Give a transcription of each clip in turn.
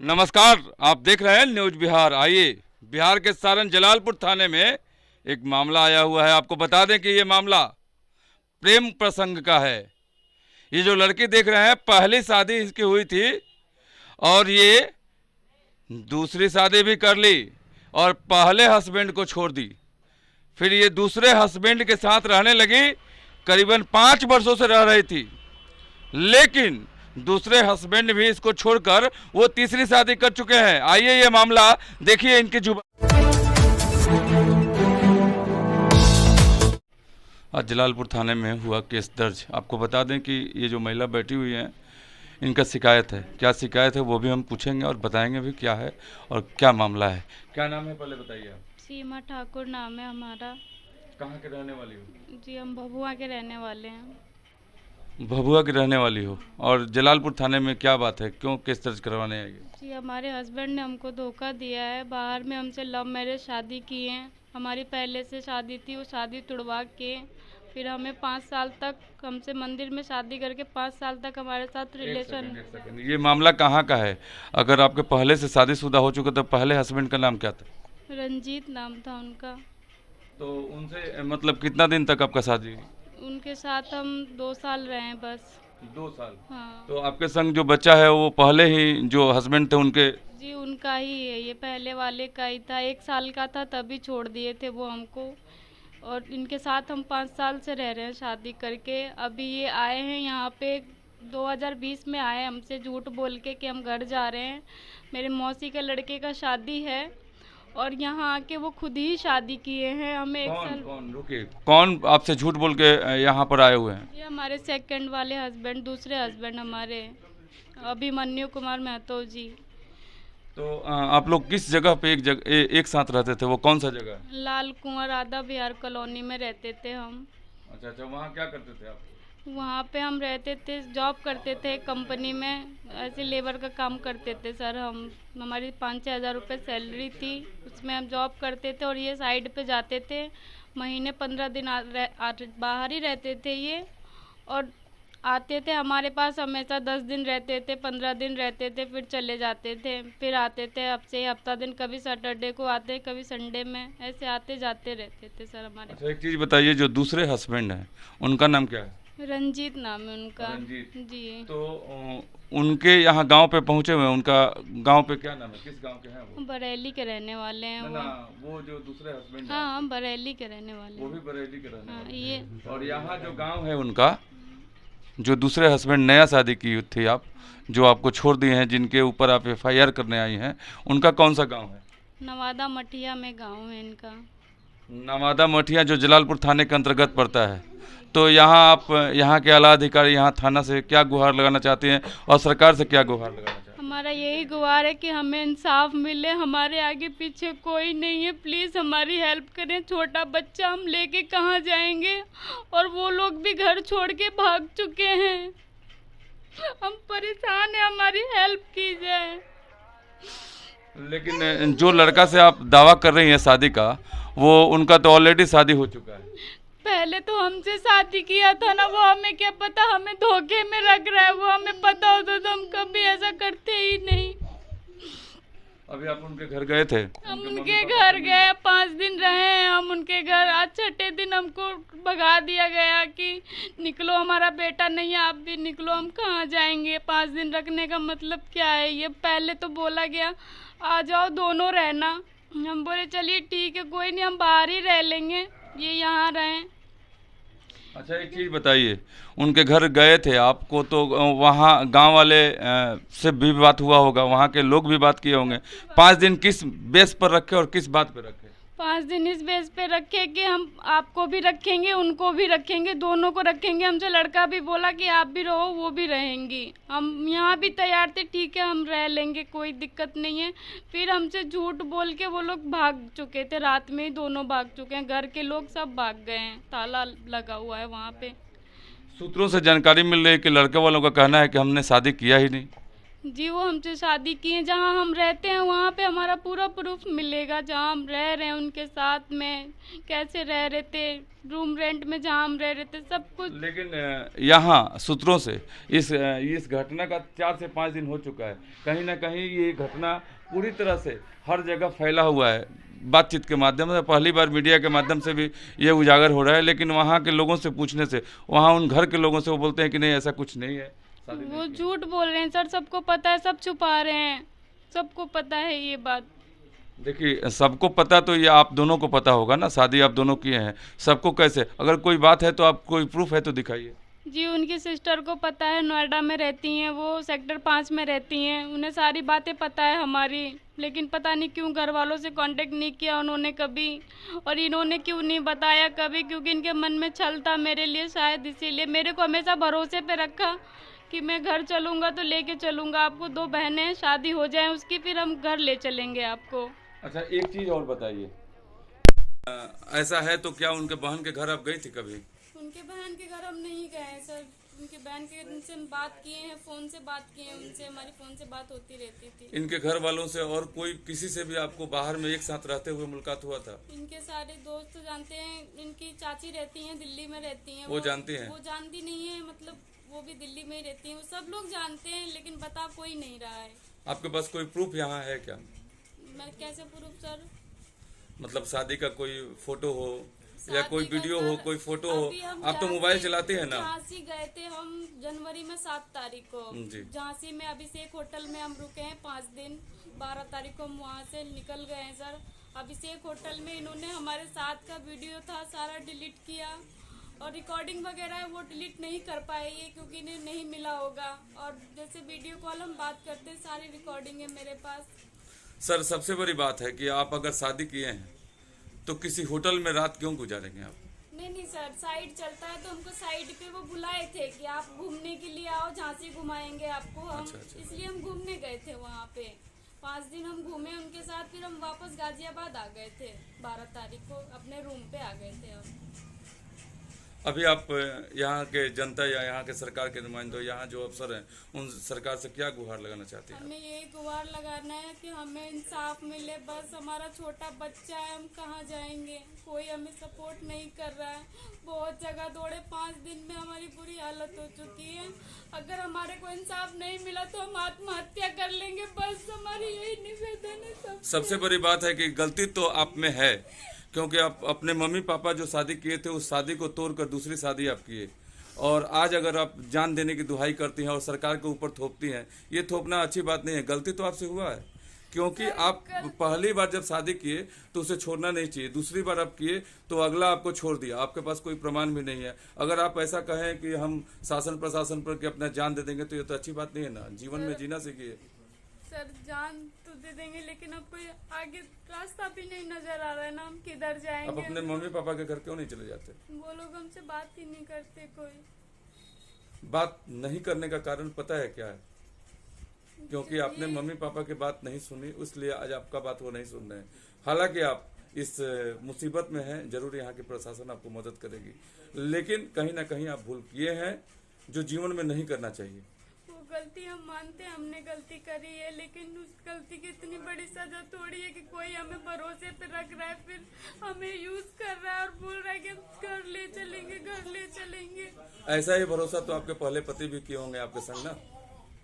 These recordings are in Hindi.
नमस्कार, आप देख रहे हैं न्यूज बिहार। आइए, बिहार के सारण जलालपुर थाने में एक मामला आया हुआ है। आपको बता दें कि ये मामला प्रेम प्रसंग का है। ये जो लड़की देख रहे हैं, पहली शादी इसकी हुई थी और ये दूसरी शादी भी कर ली और पहले हस्बैंड को छोड़ दी। फिर ये दूसरे हस्बैंड के साथ रहने लगी। करीबन 5 वर्षों से रह रही थी, लेकिन दूसरे हस्बैंड भी इसको छोड़कर वो तीसरी शादी कर चुके हैं। आइए ये मामला देखिए इनकी जुबान। आज जलालपुर थाने में हुआ केस दर्ज। आपको बता दें कि ये जो महिला बैठी हुई है, इनका शिकायत है। क्या शिकायत है वो भी हम पूछेंगे और बताएंगे भी क्या है और क्या मामला है। क्या नाम है पहले बताइए आप। सीमा ठाकुर नाम है हमारा। कहाँ के रहने वाली हो? जी हम भभुआ के रहने वाले हैं। भभुआ की रहने वाली हो। और जलालपुर थाने में क्या बात है, क्यों केस दर्ज करवाने आई हो? जी हमारे हस्बैंड ने हमको धोखा दिया है। बाहर में हमसे लव मैरिज शादी की है। हमारी पहले से शादी थी, वो शादी तुड़वा के फिर हमें 5 साल तक हमसे मंदिर में शादी करके 5 साल तक हमारे साथ रिलेशन। एक सेकंड, ये मामला कहाँ का है? अगर आपके पहले से शादीशुदा हो चुका तो पहले हस्बैंड का नाम क्या था? रंजीत नाम था उनका। तो उनसे मतलब कितना दिन तक आपका शादी हुई? उनके साथ हम 2 साल रहे हैं बस। 2 साल? हाँ तो आपके संग जो बच्चा है वो पहले ही जो हस्बैंड थे उनके? जी उनका ही है, ये पहले वाले का ही था। 1 साल का था तभी छोड़ दिए थे वो हमको। और इनके साथ हम 5 साल से रह रहे हैं शादी करके। अभी ये आए हैं यहाँ पे 2020 में आए, हमसे झूठ बोल के कि हम घर जा रहे हैं। मेरे मौसी के लड़के का शादी है और यहाँ आके वो खुद ही शादी किए हैं। हमें 1 कौन साल। कौन रुके, कौन आपसे झूठ बोल के यहाँ पर आए हुए हैं? ये हमारे सेकंड वाले हस्बैंड, दूसरे हस्बैंड हमारे अभिमन्यु कुमार महतो जी। तो आप लोग किस जगह पे एक साथ रहते थे? वो कौन सा जगह है? लाल कुंवर आधा बिहार कॉलोनी में रहते थे हम। अच्छा अच्छा, वहाँ क्या करते थे आप? वहाँ पे हम रहते थे, जॉब करते थे कंपनी में, ऐसे लेबर का काम करते थे सर हम। हमारी 5-6 हज़ार रुपये सैलरी थी, उसमें हम जॉब करते थे और ये साइड पे जाते थे। महीने 15 दिन बाहर ही रहते थे ये। और आते थे हमारे पास हमेशा 10 दिन रहते थे, 15 दिन रहते थे, फिर चले जाते थे। फिर आते थे हफ्ते हफ्ता दिन, कभी सैटरडे को आते, कभी संडे में, ऐसे आते जाते रहते थे सर हमारे। अच्छा, एक चीज़ बताइए, जो दूसरे हस्बैंड हैं उनका नाम क्या है? रंजीत नाम है उनका। रंजीत। जी तो उनके यहाँ गांव पे पहुँचे हुए हैं। उनका गांव पे क्या नाम है, किस गांव के हैं वो? बरेली के रहने वाले हैं ना वो। ना, वो जो दूसरे हस्बैंड हैं हाँ हम बरेली के रहने वाले वो भी हैं। बरेली के रहने हाँ वाले ये हैं। और यहाँ जो गांव है उनका, जो दूसरे हस्बैंड नया शादी की थी आप, जो आपको छोड़ दिए हैं, जिनके ऊपर आप एफआईआर करने आई हैं, उनका कौन सा गांव है? नवादा मठिया में गांव है इनका। नवादा मठिया, जो जलालपुर थाने के अंतर्गत पड़ता है। तो यहाँ आप, यहाँ के आला अधिकारी, यहाँ थाना से क्या गुहार लगाना चाहते हैं और सरकार से क्या गुहार लगाना चाहते हैं? हमारा यही गुहार है कि हमें इंसाफ मिले। हमारे आगे पीछे कोई नहीं है, प्लीज़ हमारी हेल्प करें। छोटा बच्चा हम लेके कहाँ जाएंगे और वो लोग भी घर छोड़ के भाग चुके हैं। हम परेशान हैं, हमारी हेल्प की जाए। लेकिन जो लड़का से आप दावा कर रही हैं शादी का, वो उनका तो ऑलरेडी शादी हो चुका है। पहले तो हमसे शादी किया था ना, वो हमें क्या पता हमें धोखे में रख रहा है। वो हमें पता होता तो हम कभी ऐसा करते ही नहीं। अभी आप उनके घर गए थे? हम उनके घर गए, 5 दिन रहे हैं हम उनके घर। आज 6ठे दिन हमको भगा दिया गया कि निकलो, हमारा बेटा नहीं है, आप भी निकलो। हम कहाँ जाएंगे? 5 दिन रखने का मतलब क्या है? ये पहले तो बोला गया आ जाओ दोनों रहना। हम बोले चलिए ठीक है, कोई नहीं, हम बाहर ही रह लेंगे, ये यहाँ रहें। अच्छा, एक चीज़ बताइए, उनके घर गए थे आपको तो वहाँ गांव वाले से भी बात हुआ होगा, वहाँ के लोग भी बात किए होंगे। 5 दिन किस बेस पर रखे और किस बात पर रखे? 5 दिन इस बेस पे रखे कि हम आपको भी रखेंगे, उनको भी रखेंगे, दोनों को रखेंगे। हमसे लड़का भी बोला कि आप भी रहो, वो भी रहेंगी। हम यहाँ भी तैयार थे, ठीक है हम रह लेंगे, कोई दिक्कत नहीं है। फिर हमसे झूठ बोल के वो लोग भाग चुके थे, रात में ही दोनों भाग चुके हैं। घर के लोग सब भाग गए हैं, ताला लगा हुआ है वहाँ पे। सूत्रों से जानकारी मिल रही है कि लड़के वालों का कहना है कि हमने शादी किया ही नहीं। जी वो हमसे शादी की है, जहाँ हम रहते हैं वहाँ पे हमारा पूरा प्रूफ मिलेगा, जहाँ हम रह रहे हैं उनके साथ में, कैसे रह रहे थे, रूम रेंट में जहाँ हम रह रहे थे, सब कुछ। लेकिन यहाँ सूत्रों से इस घटना का 4 से 5 दिन हो चुका है। कहीं ना कहीं ये घटना पूरी तरह से हर जगह फैला हुआ है। बातचीत के माध्यम से, पहली बार मीडिया के माध्यम से भी ये उजागर हो रहा है, लेकिन वहाँ के लोगों से पूछने से, वहाँ उन घर के लोगों से वो बोलते हैं कि नहीं ऐसा कुछ नहीं है, शादी वो नहीं की। झूठ बोल रहे हैं सर, सबको पता है, सब छुपा रहे हैं, सबको पता है ये बात। देखिए सबको पता, तो ये आप दोनों को पता होगा ना, शादी आप दोनों किए हैं, सबको कैसे, अगर कोई बात है तो आप कोई प्रूफ है तो दिखाइए। जी उनकी सिस्टर को पता है, नोएडा में रहती हैं वो, सेक्टर 5 में रहती हैं, उन्हें सारी बातें पता है हमारी, लेकिन पता नहीं क्यों घर वालों से कांटेक्ट नहीं किया उन्होंने कभी, और इन्होंने क्यों नहीं बताया कभी, क्योंकि इनके मन में छल था मेरे लिए शायद, इसीलिए मेरे को हमेशा भरोसे पे रखा कि मैं घर चलूँगा तो लेके चलूँगा आपको, 2 बहनें हैं, शादी हो जाए उसकी, फिर हम घर ले चलेंगे आपको। अच्छा एक चीज़ और बताइए, ऐसा है तो क्या उनके बहन के घर आप गई थी कभी? उनके बहन के घर हम नहीं गए हैं सर, उनके बहन के उनसे हम बात किए हैं, फ़ोन से बात किए हैं उनसे, हमारी फ़ोन से बात होती रहती थी। इनके घर वालों से और कोई किसी से भी आपको बाहर में एक साथ रहते हुए मुलाकात हुआ था? इनके सारे दोस्त जानते हैं, इनकी चाची रहती हैं दिल्ली में रहती हैं, वो जानती हैं? वो जानती नहीं है, मतलब वो भी दिल्ली में ही रहती हैं, वो सब लोग जानते हैं, लेकिन बता कोई नहीं रहा है। आपके पास कोई प्रूफ यहाँ है क्या? मैं कैसे प्रूफ सर? मतलब शादी का कोई फोटो हो या शादी कोई का वीडियो सर, हो, कोई फोटो हो? अभी हम आप तो मोबाइल झांसी- चलाते हैं ना? झांसी गए थे हम जनवरी में 7 तारीख को, जी। झांसी में अभिषेक होटल में हम रुके हैं 5 दिन, 12 तारीख को हम वहाँ से निकल गए हैं सर। अभिषेक होटल में इन्होंने हमारे साथ का वीडियो था सारा डिलीट किया, और रिकॉर्डिंग वगैरह है वो डिलीट नहीं कर पाए ये, क्योंकि इन्हें नहीं मिला होगा, और जैसे वीडियो कॉल हम बात करते हैं सारी रिकॉर्डिंग है मेरे पास। सर सबसे बड़ी बात है कि आप अगर शादी किए हैं तो किसी होटल में रात क्यों गुजारेंगे आप? नहीं सर, साइड चलता है तो हमको साइड पे वो बुलाए थे कि आप घूमने के लिए आओ, झांसी घुमाएंगे आपको हम। अच्छा। इसलिए हम घूमने गए थे वहाँ पे, 5 दिन हम घूमे उनके साथ, फिर हम वापस गाजियाबाद आ गए थे 12 तारीख को, अपने रूम पे आ गए थे हम। अभी आप यहाँ के जनता या यहाँ के सरकार के नुमाइंदों, यहाँ जो अफसर हैं, उन सरकार से क्या गुहार लगाना चाहते हैं? हमें यही गुहार लगाना है कि हमें इंसाफ मिले, बस हमारा छोटा बच्चा है, हम कहाँ जाएंगे, कोई हमें सपोर्ट नहीं कर रहा है, बहुत जगह दौड़े, 5 दिन में हमारी बुरी हालत हो चुकी है, अगर हमारे को इंसाफ नहीं मिला तो हम आत्महत्या कर लेंगे, बस हमारी यही निवेदन है। सबसे बड़ी बात है कि गलती तो आप में है, क्योंकि आप अपने मम्मी पापा जो शादी किए थे उस शादी को तोड़कर दूसरी शादी आप किए, और आज अगर आप जान देने की दुहाई करती हैं और सरकार के ऊपर थोपती हैं, ये थोपना अच्छी बात नहीं है। गलती तो आपसे हुआ है, क्योंकि आप पहली बार जब शादी किए तो उसे छोड़ना नहीं चाहिए, दूसरी बार आप किए तो अगला आपको छोड़ दिया, आपके पास कोई प्रमाण भी नहीं है। अगर आप ऐसा कहें कि हम शासन प्रशासन पर कि अपना जान दे देंगे तो ये तो अच्छी बात नहीं है ना, जीवन में जीना सीखिए। सर जान तो दे देंगे, लेकिन अब कोई आगे रास्ता भी नहीं नजर आ रहा है ना, हम किधर आप जाएंगे। अपने मम्मी पापा के घर क्यों नहीं चले जाते? वो लोग हमसे बात ही नहीं करते कोई। बात नहीं करने का कारण पता है क्या है? क्योंकि आपने मम्मी पापा की बात नहीं सुनी, इसलिए आज आपका बात वो नहीं सुन रहे हैं। हालांकि आप इस मुसीबत में हैं, जरूर यहाँ की प्रशासन आपको मदद करेगी, लेकिन कहीं ना कहीं आप भूल किए हैं जो जीवन में नहीं करना चाहिए। वो गलती हम मानते हैं, हमने गलती करी है, लेकिन उस गलती की इतनी बड़ी सजा थोड़ी है कि कोई हमें भरोसे पे रख रहा है, फिर हमें यूज कर रहा है और बोल रहा है कि घर ले चलेंगे, घर ले चलेंगे। ऐसा ही भरोसा तो आपके पहले पति भी किए होंगे आपके संग ना,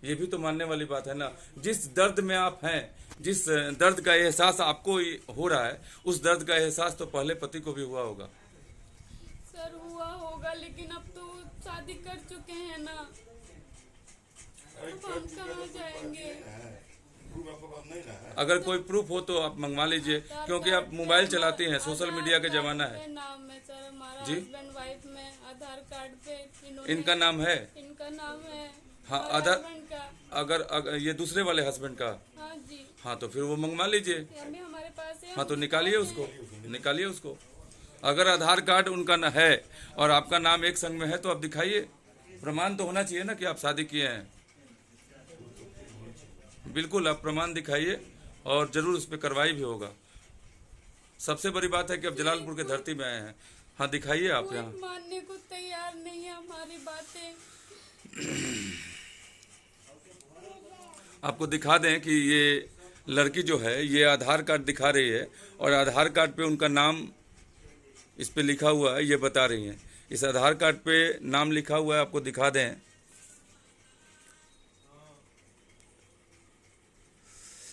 ये भी तो मानने वाली बात है ना। जिस दर्द में आप हैं, जिस दर्द का एहसास आपको हो रहा है, उस दर्द का एहसास तो पहले पति को भी हुआ होगा। सर हुआ होगा, लेकिन अब तो शादी कर चुके हैं ना, अब हम कहाँ जाएंगे। अगर कोई प्रूफ हो तो आप मंगवा लीजिए, क्योंकि आप मोबाइल चलाती हैं, सोशल मीडिया का जमाना है। नाम है सर हमारा, जी? हस्बैंड वाइफ में आधार कार्ड पे इनका नाम है? इनका नाम है। हाँ, और आधार, husband का। अगर ये दूसरे वाले हस्बैंड का? हाँ जी, हाँ तो फिर वो मंगवा लीजिए। अभी हमारे पास है। हाँ तो निकालिए उसको, निकालिए उसको। अगर आधार कार्ड उनका न है और आपका नाम एक संग में है तो आप दिखाइए, प्रमाण तो होना चाहिए ना कि आप शादी किए हैं। बिल्कुल आप प्रमाण दिखाइए और जरूर उस पर कार्रवाई भी होगा। सबसे बड़ी बात है कि अब जलालपुर के धरती में आए हैं। हाँ दिखाइए आप कोई यहाँ। मानने को तैयार नहीं है हमारी बातें। आपको दिखा दें कि ये लड़की जो है ये आधार कार्ड दिखा रही है और आधार कार्ड पे उनका नाम इस पे लिखा हुआ है, ये बता रही हैं। इस आधार कार्ड पे नाम लिखा हुआ है, आपको दिखा दें।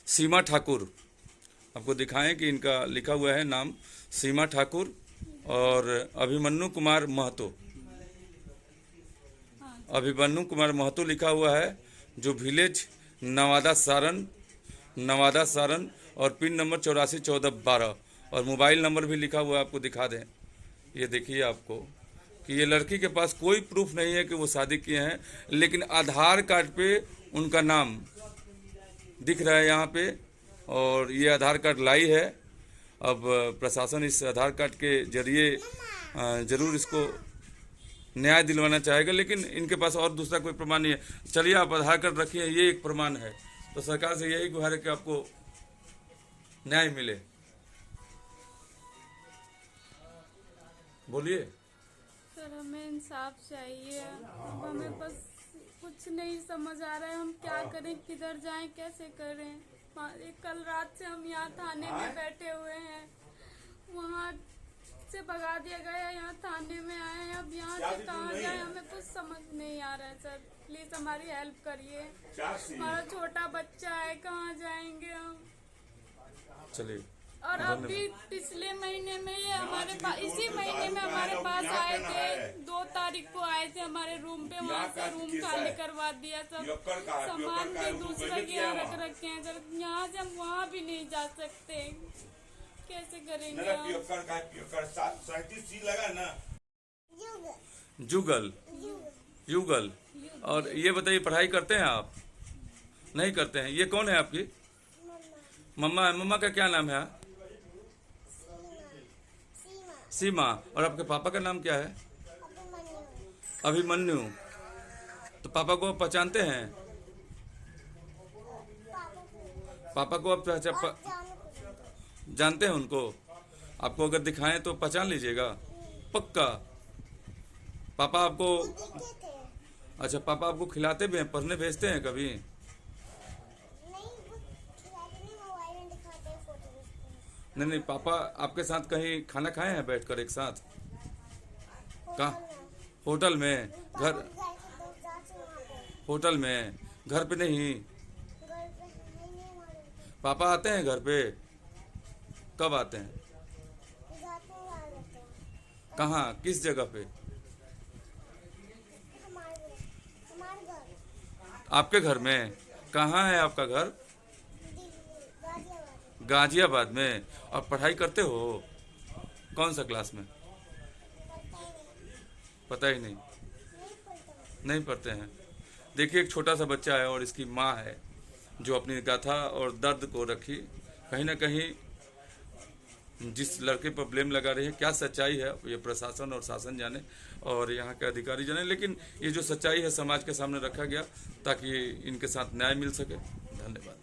सीमा ठाकुर, आपको दिखाएं कि इनका लिखा हुआ है नाम सीमा ठाकुर और अभिमन्यु कुमार महतो। अभिमन्यु कुमार महतो लिखा हुआ है, जो विलेज नवादा सारण और पिन नंबर 841412 और मोबाइल नंबर भी लिखा हुआ है, आपको दिखा दें। ये देखिए आपको कि ये लड़की के पास कोई प्रूफ नहीं है कि वो शादी किए हैं, लेकिन आधार कार्ड पे उनका नाम दिख रहा है यहाँ पे और ये आधार कार्ड लाई है। अब प्रशासन इस आधार कार्ड के जरिए ज़रूर इसको न्याय दिलवाना चाहेगा, लेकिन इनके पास और दूसरा कोई प्रमाण नहीं है। चलिए आप आधार कार्ड रखिए, ये एक प्रमाण है। तो सरकार से यही गुहार है कि आपको न्याय मिले। बोलिए सर, हमें इंसाफ चाहिए। अब हमें बस कुछ नहीं समझ आ रहा है, हम क्या करें, किधर जाएं, कैसे करें। कल रात से हम यहाँ थाने में बैठे हुए हैं, वहाँ से भगा दिया गया, यहाँ थाने में आए हैं। अब यहाँ से कहाँ जाए, हमें कुछ समझ नहीं आ रहा है। सर प्लीज हमारी हेल्प करिए, हमारा छोटा बच्चा है, कहाँ जाएंगे हम। चलिए। और अभी पिछले महीने में ये हमारे पास, इसी महीने में हमारे पास आए थे, 2 तारीख को आए थे हमारे रूम पे। वहाँ से रूम खाली करवा दिया, सब सामान भी दूसरे के यहाँ रख रखे हैं। सर यहाँ से हम वहाँ भी नहीं जा सकते, कैसे करेंगे हम? जुगल युगल। और ये बताइए, पढ़ाई करते हैं आप? नहीं करते हैं। ये कौन है आपकी? मम्मा है। मम्मा का क्या नाम है? सीमा। और आपके पापा का नाम क्या है? अभिमन्यु। तो पापा को आप पहचानते हैं? पापा को आप जानते हैं उनको? आपको अगर दिखाएं तो पहचान लीजिएगा पक्का? पापा आपको, अच्छा पापा आपको खिलाते भी हैं, पढ़ने भेजते हैं कभी? नहीं, पापा आपके साथ कहीं खाना खाए हैं बैठकर एक साथ? कहाँ? होटल में? घर? होटल में, घर पे नहीं? पापा आते हैं घर पे? कब आते हैं? कहाँ, किस जगह पे? आपके घर में? कहाँ है आपका घर? गाजियाबाद में। और पढ़ाई करते हो? कौन सा क्लास में? पता ही नहीं। नहीं पढ़ते हैं। देखिए, एक छोटा सा बच्चा है और इसकी माँ है जो अपनी गाथा और दर्द को रखी। कहीं ना कहीं जिस लड़के पर ब्लेम लगा रही है, क्या सच्चाई है ये प्रशासन और शासन जाने और यहाँ के अधिकारी जाने, लेकिन ये जो सच्चाई है समाज के सामने रखा गया ताकि इनके साथ न्याय मिल सके। धन्यवाद।